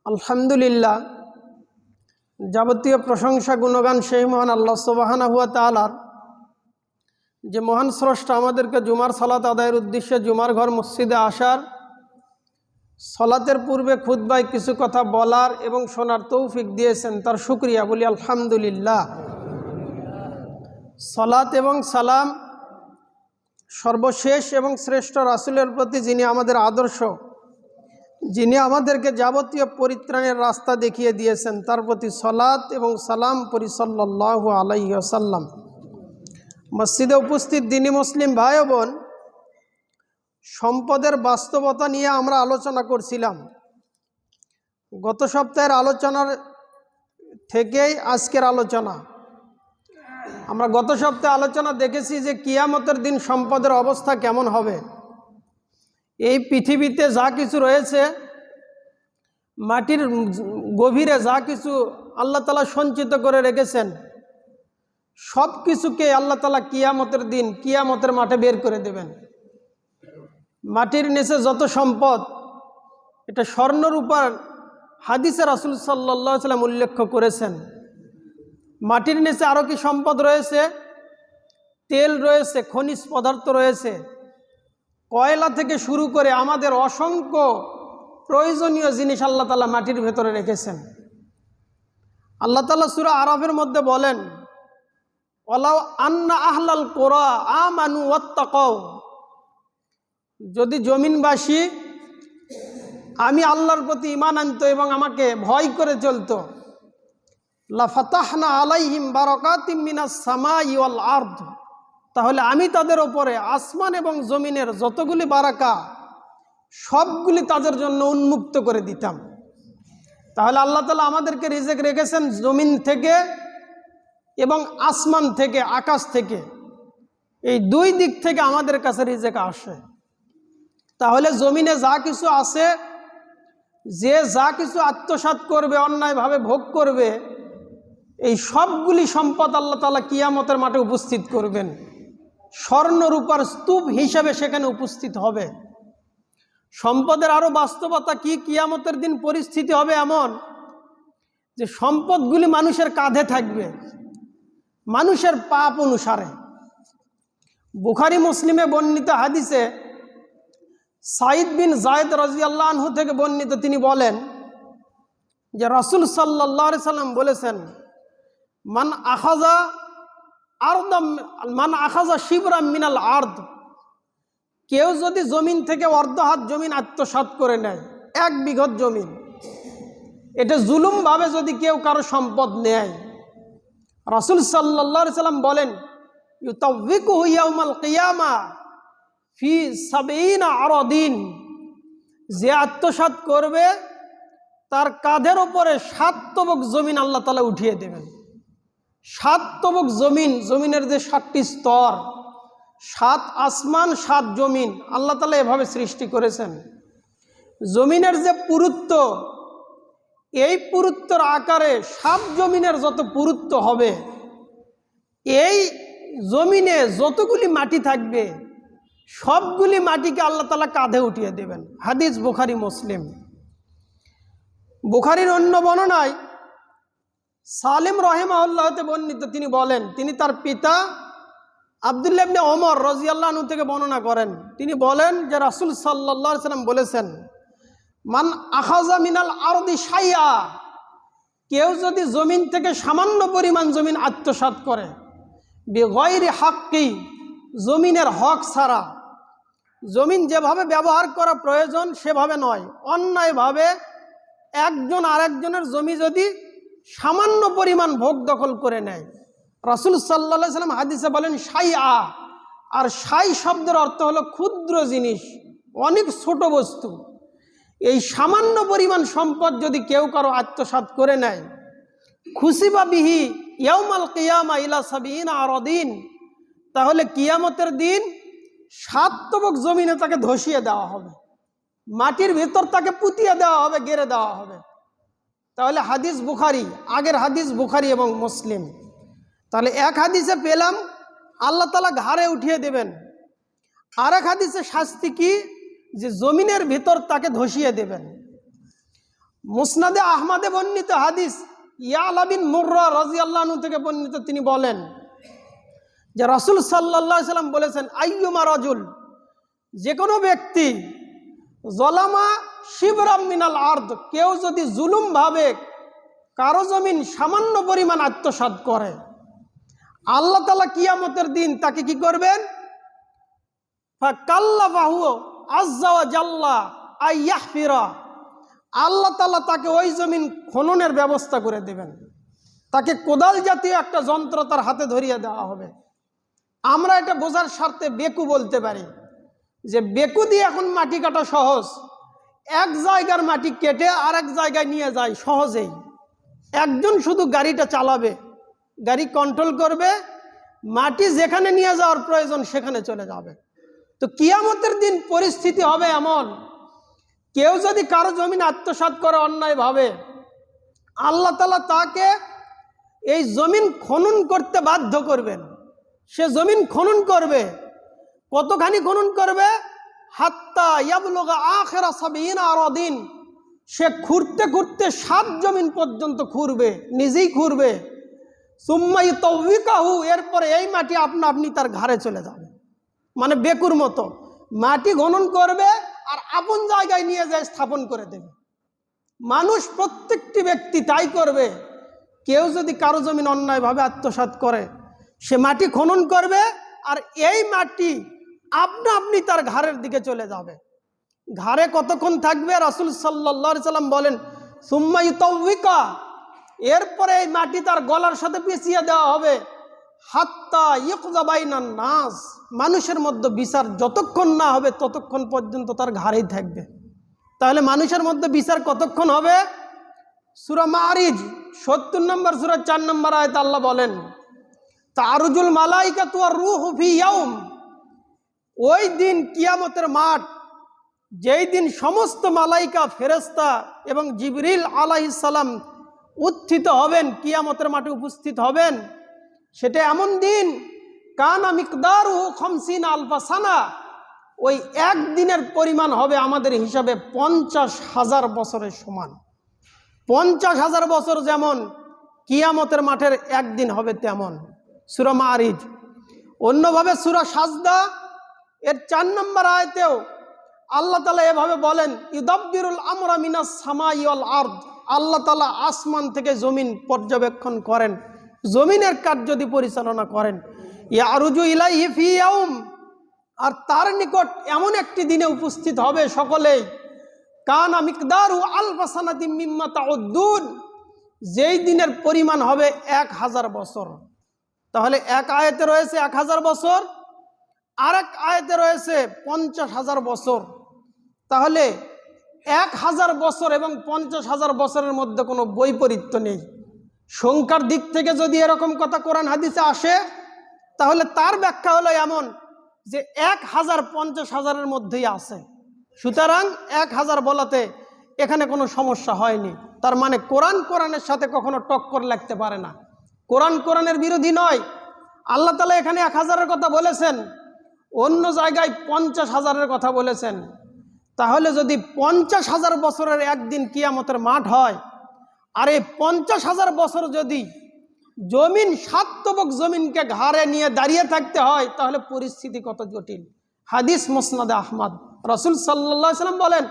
আলহামদুলিল্লাহ, যাবতীয় প্রশংসা গুণগান সেই মহান আল্লাহ সুবহানাহু ওয়া তাআলার, যে মহান স্রষ্টা আমাদেরকে জুমার সালাত আদায়ের উদ্দেশ্যে জুমার ঘর মসজিদে আসার, সালাতের পূর্বে খুতবায় কিছু কথা বলার এবং শোনার তৌফিক দিয়েছেন। তার শুকরিয়া বলি আলহামদুলিল্লাহ। সালাত এবং সালাম সর্বশেষ এবং শ্রেষ্ঠ রাসূলের প্রতি, যিনি আমাদের আদর্শ, যিনি আমাদেরকে যাবতীয় পরিত্রাণের রাস্তা দেখিয়ে দিয়েছেন, তার প্রতি সালাত এবং সালাম পড়ি সাল্লাল্লাহু আলাইহি ওয়াসাল্লাম। মসজিদে উপস্থিত দ্বীনি মুসলিম ভাই ও বোন, সম্পদের বাস্তবতা নিয়ে আমরা আলোচনা করছিলাম। গত সপ্তাহের আলোচনার থেকেই আজকের আলোচনা। আমরা গত সপ্তাহে আলোচনা দেখেছি যে কিয়ামতের দিন সম্পদের অবস্থা কেমন হবে। এই পৃথিবীতে যা কিছু রয়েছে, মাটির গভীরে যা কিছু আল্লাহ তাআলা সঞ্চিত করে রেখেছেন, সব কিছুকে আল্লাহ তাআলা কিয়ামতের দিন কিয়ামতের মাঠে বের করে দেবেন। মাটির নিচে যত সম্পদ, এটা স্বর্ণ রূপার হাদিসে রাসূল সাল্লাল্লাহু আলাইহি ওয়াসাল্লাম উল্লেখ করেছেন। মাটির নিচে আরও কি সম্পদ রয়েছে? তেল রয়েছে, খনিজ পদার্থ রয়েছে, কয়লা থেকে শুরু করে আমাদের অসংখ্য প্রয়োজনীয় জিনিস আল্লাহ তাআলা মাটির ভেতরে রেখেছেন। আল্লাহ তাআলা সূরা আরাফের মধ্যে বলেন, ওয়ালাউ আন্না আহলাল কুরা আমানু ওয়াত্তাকাউ, যদি জমিনবাসী আমি আল্লাহর প্রতি ঈমান আনতো এবং আমাকে ভয় করে চলতো, লা ফাতাহনা আলাইহিম বারাকাতিম মিনাস সামাই ওয়াল আরদ, তাহলে আমি তাদের ওপরে আসমান এবং জমিনের যতগুলি বারাকা, সবগুলি তাদের জন্য উন্মুক্ত করে দিতাম। তাহলে আল্লাহ তাআলা আমাদেরকে রিজিক রেখেছেন জমিন থেকে এবং আসমান থেকে, আকাশ থেকে। এই দুই দিক থেকে আমাদের কাছে রিজিক আসে। তাহলে জমিনে যা কিছু আছে, যে যা কিছু আত্মসাৎ করবে, অন্যায়ভাবে ভোগ করবে, এই সবগুলি সম্পদ আল্লাহ তাআলা কিয়ামতের মাঠে উপস্থিত করবেন। স্বর্ণ রূপার স্তূপ হিসেবে সেখানে উপস্থিত হবে। সম্পদের আরও বাস্তবতা কি? কিয়ামতের দিন পরিস্থিতি হবে এমন যে সম্পদগুলি মানুষের কাঁধে থাকবে, মানুষের পাপ অনুসারে। বুখারী মুসলিমে বর্ণিত হাদিসে সাঈদ বিন যায়েদ রাদিয়াল্লাহু আনহু থেকে বর্ণিত, তিনি বলেন যে রাসূল সাল্লাল্লাহু আলাইহি সাল্লাম বলেছেন, মান আখাযা শিবরাম মিনাল আরদ, কেউ যদি জমিন থেকে অর্ধ হাত জমিন আত্মসাৎ করে নেয়, 1 বিঘত জমিন, এটা জুলুমভাবে যদি কেউ কারো সম্পদ নেয়, রাসূল সাল্লাল্লাহু আলাইহি সাল্লাম বলেন, ইউতাওয়িকুহু ইয়াউমাল কিয়ামা ফি 70 আরাদিন, যে আত্মসাৎ করবে তার কাঁধের উপরে 7 তবক জমিন আল্লাহ তাআলা উঠিয়ে দেবেন। 7 তবক জমিন, জমিনের যে 7টি স্তর, 7 আসমান 7 জমিন, আল্লাহ তাআলা এভাবে সৃষ্টি করেছেন। জমিনের যে পুরুত্ব, এই পুরুত্বর আকারে 7 জমিনের যত পুরুত্ব হবে, এই জমিনে যতগুলি মাটি থাকবে, সবগুলি মাটিকে আল্লাহ তাআলা কাঁধে উঠিয়ে দেবেন। হাদিস বুখারী মুসলিম। বুখারীর অন্য বর্ণনায় সালেম রাহিমাহুল্লাহ হতে বর্ণিত, তিনি বলেন, তিনি তার পিতা আব্দুল্লাহ ইবনে ওমর রাদিয়াল্লাহু আনহু থেকে বর্ণনা করেন। তিনি বলেন যে রাসূল সাল্লাল্লাহু আলাইহি সাল্লাম বলেছেন, মান আখাযা মিনাল আরদি শাইআ, কেউ যদি জমিন থেকে সামান্য পরিমাণ জমিন আত্মসাৎ করে, বিগয়রি হাক্কি, জমিনের হক ছাড়া, জমিন যেভাবে ব্যবহার করা প্রয়োজন সেভাবে নয়, অন্যায়ভাবে একজন আরেকজনের জমি যদি সামান্য পরিমাণ ভোগ দখল করে নেয়, রাসূল সাল্লাল্লাহু আলাইহি সাল্লাম হাদিসে বলেন শাইআ, আর শাই শব্দের অর্থ হলো ক্ষুদ্র জিনিস, অনেক ছোট বস্তু। এই সামান্য পরিমাণ সম্পদ যদি কেউ কারো আত্মসাৎ করে নেয়, খুসিবা বিহি ইয়াউমাল কিয়ামা ইলা 70 আরাদিন, তাহলে কিয়ামতের দিন 7 তবক জমিনে তাকে ধসিয়ে দেওয়া হবে, মাটির ভেতর তাকে পুঁতিয়ে দেওয়া হবে, গেড়ে দেওয়া হবে। তাহলে হাদিস বুখারী, আগের হাদিস বুখারী এবং মুসলিম। তাহলে এক হাদিসে পেলাম আল্লাহ তাআলা ঘাড়ে উঠিয়ে দেবেন, আর এক হাদিসে শাস্তি কি, যে জমিনের ভিতর তাকে ধসিয়ে দেবেন। মুসনাদে আহমদে বর্ণিত হাদিস ইয়ালা বিন মুররা রাদিয়াল্লাহু আনহু থেকে বর্ণিত, তিনি বলেন যে রাসূল সাল্লাল্লাহু আলাইহি সাল্লাম বলেছেন, আইয়ুমা রাজুল, যে কোনো ব্যক্তি, জলামা শিবরাম মিনাল আরদ, কেউ যদি জুলুম ভাবে কারো জমিন সামান্য পরিমাণ আত্মসাৎ করে, আল্লাহ তাআলা কিয়ামতের দিন তাকে কি করবেন? ফাকাল্লাফাহু আযজা ওয়া জাল্লা আইয়াহফিরা, আল্লাহ তাআলা তাকে ওই জমিন খননের ব্যবস্থা করে দেবেন। তাকে কোদাল জাতীয় একটা যন্ত্র তার হাতে ধরিয়ে দেওয়া হবে। আমরা এটা বোঝার স্বার্থে বেকু বলতে পারি যে বেকু দিয়ে এখন মাটি কাটা সহজ, এক জায়গার মাটি কেটে আরেক জায়গায় নিয়ে যায় সহজেই। একজন শুধু গাড়িটা চালাবে, গাড়ি কন্ট্রোল করবে, মাটি যেখানে নিয়ে যাওয়ার প্রয়োজন সেখানে চলে যাবে। তো কিয়ামতের দিন পরিস্থিতি হবে এমন, কেউ যদি কারো জমিন আত্মসাৎ করে অন্যায়ভাবে, আল্লাহ তাআলা তাকে এই জমিন খনন করতে বাধ্য করবেন। সে জমিন খনন করবে, কতখানি খনন করবে? হাত্তা ইয়াবলুগা আখিরা সাবিনা আরাদিন, সে খুঁড়তে খুঁড়তে 7 জমিন পর্যন্ত খুঁড়বে, নিজেই খুঁড়বে। সুম্মা ইউতাউবিকাহু, এরপরে এই মাটি আপনা আপনি তার ঘাড়ে চলে যাবে। মানে বেকুর মতো মাটি খনন করবে আর আপন জায়গায় নিয়ে যায় স্থাপন করে দেবে। মানুষ, প্রত্যেকটি ব্যক্তি তাই করবে। কেউ যদি কারো জমিন অন্যায়ভাবে আত্মসাৎ করে, সে মাটি খনন করবে আর এই মাটি আপনা আপনি তার ঘাড়ের দিকে চলে যাবে। ঘাড়ে কতক্ষণ থাকবে? রাসূল সাল্লাল্লাহু আলাইহি সাল্লাম বলেন, সুম্মা ইউতাউবিকা, এরপরে এই মাটি তার গলার সাথে পেঁচিয়ে দেওয়া হবে। হাত্তা ইয়ুকযা বাইনান নাস, মানুষের মধ্যে বিচার যতক্ষণ না হবে ততক্ষণ পর্যন্ত তার ঘাড়েই থাকবে। তাহলে মানুষের মধ্যে বিচার কতক্ষণ হবে? সূরা মাআরিজ ৭০ নম্বর সূরা ৪ নম্বর আয়াতে আল্লাহ বলেন, তারুজুল মালাইকাতু ওয়ার রূহু ফি ইয়াউম, ওই দিন কিয়ামতের মাঠ, যেই দিন সমস্ত মালাইকা, ফেরেশতা এবং জিবরিল আলাইহিস সালাম উত্থিত হবেন, কিয়ামতের মাঠে উপস্থিত হবেন, সেটা এমন দিন, কানা মিকদারুহু ৫০ আলফা সানা, ওই একদিনের পরিমাণ হবে আমাদের হিসাবে ৫০,০০০ বছরের সমান। ৫০,০০০ বছর যেমন কিয়ামতের মাঠের একদিন হবে তেমন। সূরা মাআরিজ। অন্যভাবে সূরা সাজদা এর ৪ নম্বর আয়াতেও আল্লাহ তাআলা এভাবে বলেন, ইউদাব্বিরুল আমরা মিনাস সামাই ওয়াল আরদ, আল্লাহ তাআলা আসমান থেকে জমিন পর্যবেক্ষণ করেন, জমিনের কাজ যদি পরিচালনা করেন। ইয়ারুজু ইলাইহি ফি ইয়াউম, আর তার নিকট এমন একটি দিনে উপস্থিত হবে সকলেই, কানা মিকদারু আলফা সানাতিম মিম্মা তাউদ্দুন, যেই দিনের পরিমাণ হবে ১,০০০ বছর। তাহলে এক আয়াতে রয়েছে ১,০০০ বছর, আরেক আয়াতে রয়েছে ৫০,০০০ বছর। তাহলে ১,০০০ বছর এবং ৫০,০০০ বছরের মধ্যে কোনো বৈপরীত্য নেই। সংখ্যার দিক থেকে যদি এরকম কথা কোরআন হাদিসে আসে, তাহলে তার ব্যাখ্যা হলো এমন যে ১,০০০ ৫০,০০০-এর মধ্যেই আছে। সুতরাং ১,০০০ বলাতে এখানে কোনো সমস্যা হয়নি। তার মানে কোরআনের সাথে কখনো টক্কর লাগতে পারে না। কোরআনের বিরোধী নয়। আল্লাহ তাআলা এখানে ১,০০০-এর কথা বলেছেন, অন্য জায়গায় ৫০,০০০-এর কথা বলেছেন। তাহলে যদি ৫০,০০০ বছরের একদিন কিয়ামতের মাঠ হয়, আর এই ৫০,০০০ বছর যদি জমিন, সাতবক জমিনকে ঘাড়ে নিয়ে দাঁড়িয়ে থাকতে হয়, তাহলে পরিস্থিতি কত জটিল। হাদিস মুসনাদে আহমদ, রাসূল সাল্লাল্লাহু আলাইহি সাল্লাম বলেন,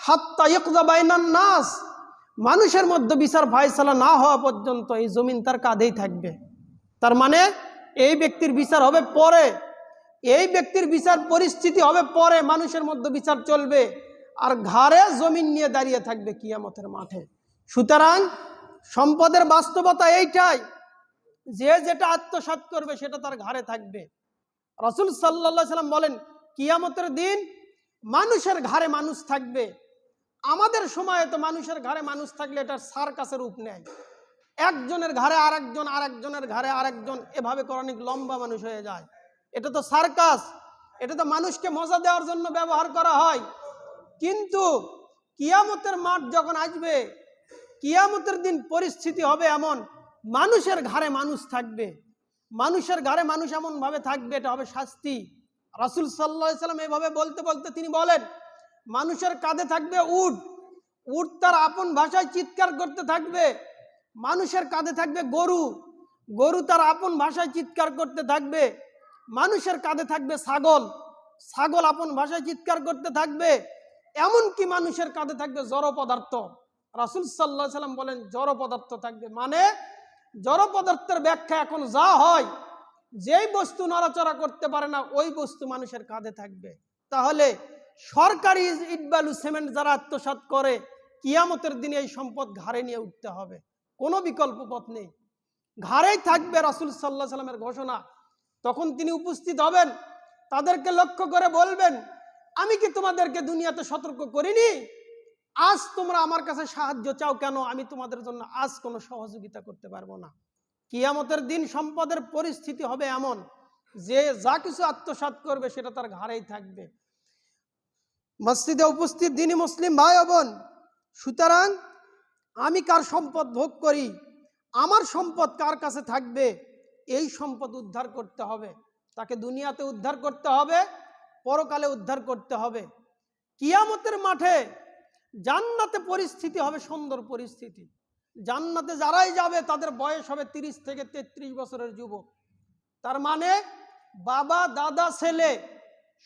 হাত্তা ইয়ুকযা বাইনান নাস, মানুষের মধ্যে বিচার ফায়সালা না হওয়া পর্যন্ত এই জমিন তার কাঁধেই থাকবে। তার মানে এই ব্যক্তির বিচার হবে পরে, এই ব্যক্তির বিচার পরিস্থিতি হবে পরে, মানুষের মধ্যে বিচার চলবে, আর ঘাড়ে জমিন নিয়ে দাঁড়িয়ে থাকবে কিয়ামতের মাঠে। সুতরাং সম্পদের বাস্তবতা এইটাই, যে যেটা আত্মসাৎ করবে সেটা তার ঘাড়ে থাকবে। রাসূল সাল্লাল্লাহু আলাইহি সাল্লাম বলেন, কিয়ামতের দিন মানুষের ঘাড়ে মানুষ থাকবে। আমাদের সময়ে তো মানুষের ঘাড়ে মানুষ থাকলে এটার সার্কাসের রূপ নেয়। একজনের ঘাড়ে আরেকজন, আরেকজনের ঘাড়ে আরেকজন, এভাবে করে অনেক লম্বা মানুষ হয়ে যায়। এটা তো সার্কাস, এটা তো মানুষকে মজা দেওয়ার জন্য ব্যবহার করা হয়। কিন্তু কিয়ামতের মাঠ যখন আসবে, কিয়ামতের দিন পরিস্থিতি হবে এমন, মানুষের ঘাড়ে মানুষ থাকবে। মানুষের ঘাড়ে মানুষ এমনভাবে থাকবে, এটা হবে শাস্তি। রাসূল সাল্লাল্লাহু আলাইহি সাল্লাম এভাবে বলতে বলতে তিনি বলেন, মানুষের কাঁধে থাকবে উট, উট তার আপন ভাষায় চিৎকার করতে থাকবে, মানুষের কাঁধে থাকবে গরু, গরু তার আপন ভাষায় চিৎকার করতে থাকবে, মানুষের কাঁধে থাকবে ছাগল, ছাগল আপন ভাষায় চিৎকার করতে থাকবে, এমনকি মানুষের কাঁধে থাকবে জড় পদার্থ। রাসূল সাল্লাল্লাহু আলাইহি সাল্লাম বলেন জড় পদার্থ থাকবে, মানে জড় পদার্থের ব্যাখ্যা এখন যা হয়, যেই বস্তু নড়াচড়া করতে পারে না ওই বস্তু মানুষের কাঁধে থাকবে। তাহলে সরকারি ইট বালু সিমেন্ট যারা আত্মসাৎ করে, কিয়ামতের দিনে এই সম্পদ ঘাড়ে নিয়ে উঠতে হবে, কোনো বিকল্প পথ নেই, ঘাড়েই থাকবে। রাসূল সাল্লাল্লাহু আলাইহি সাল্লামের ঘোষণা। তখন তিনি উপস্থিত হবেন, তাদেরকে লক্ষ্য করে বলবেন, আমি কি তোমাদেরকে দুনিয়াতে সতর্ক করিনি? আজ তোমরা আমার কাছে সাহায্য চাও কেন? আমি তোমাদের জন্য আজ কোনো সহযোগিতা করতে পারবো না। কিয়ামতের দিন সম্পদের পরিস্থিতি হবে এমন যে যা কিছু আত্মসাৎ করবে সেটা তার ঘাড়েই থাকবে। মসজিদে উপস্থিত দিনী মুসলিম ভাই ও বোন, সুতরাং আমি কার সম্পদ ভোগ করি, আমার সম্পদ কার কাছে থাকবে, এই সম্পদ উদ্ধার করতে হবে। তাকে দুনিয়াতে উদ্ধার করতে হবে, পরকালে উদ্ধার করতে হবে। কিয়ামতের মাঠে জান্নাতে পরিস্থিতি হবে সুন্দর পরিস্থিতি। জান্নাতে যারাই যাবে তাদের বয়স হবে 30 থেকে 33 বছরের যুবক। তার মানে বাবা, দাদা, ছেলে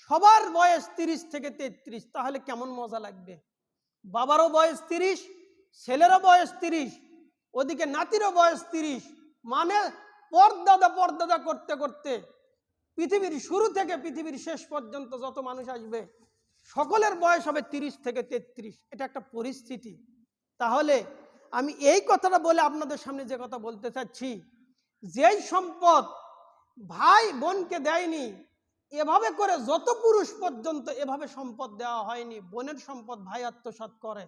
সবার বয়স 30 থেকে 33। তাহলে কেমন মজা লাগবে? বাবারও বয়স 30, ছেলেরও বয়স 30, ওদিকে নাতিরও বয়স 30। মানে পরদাদা করতে করতে পৃথিবীর শুরু থেকে পৃথিবীর শেষ পর্যন্ত যত মানুষ আসবে সকলের বয়স হবে 30 থেকে 33। এটা একটা পরিস্থিতি। তাহলে আমি এই কথাটা বলে আপনাদের সামনে যে কথা বলতে চাচ্ছি, যেই সম্পদ ভাই বোনকে দেয়নি, এভাবে করে যত পুরুষ পর্যন্ত এভাবে সম্পদ দেওয়া হয়নি, বোনের সম্পদ ভাই আত্মসাৎ করে,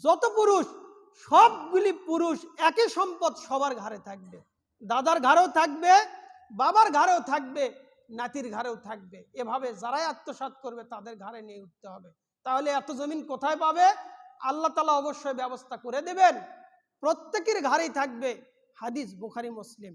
যত পুরুষ, সবগুলি পুরুষ একই সম্পদ সবার ঘাড়ে থাকবে, দাদার ঘাড়েও থাকবে, বাবার ঘাড়েও থাকবে, নাতির ঘাড়েও থাকবে। এভাবে যারাই আত্মসাৎ করবে তাদের ঘাড়ে নিয়ে উঠতে হবে। তাহলে এত জমিন কোথায় পাবে? আল্লাহ তাআলা অবশ্যই ব্যবস্থা করে দেবেন, প্রত্যেকের ঘাড়েই থাকবে। হাদিস বুখারী মুসলিম।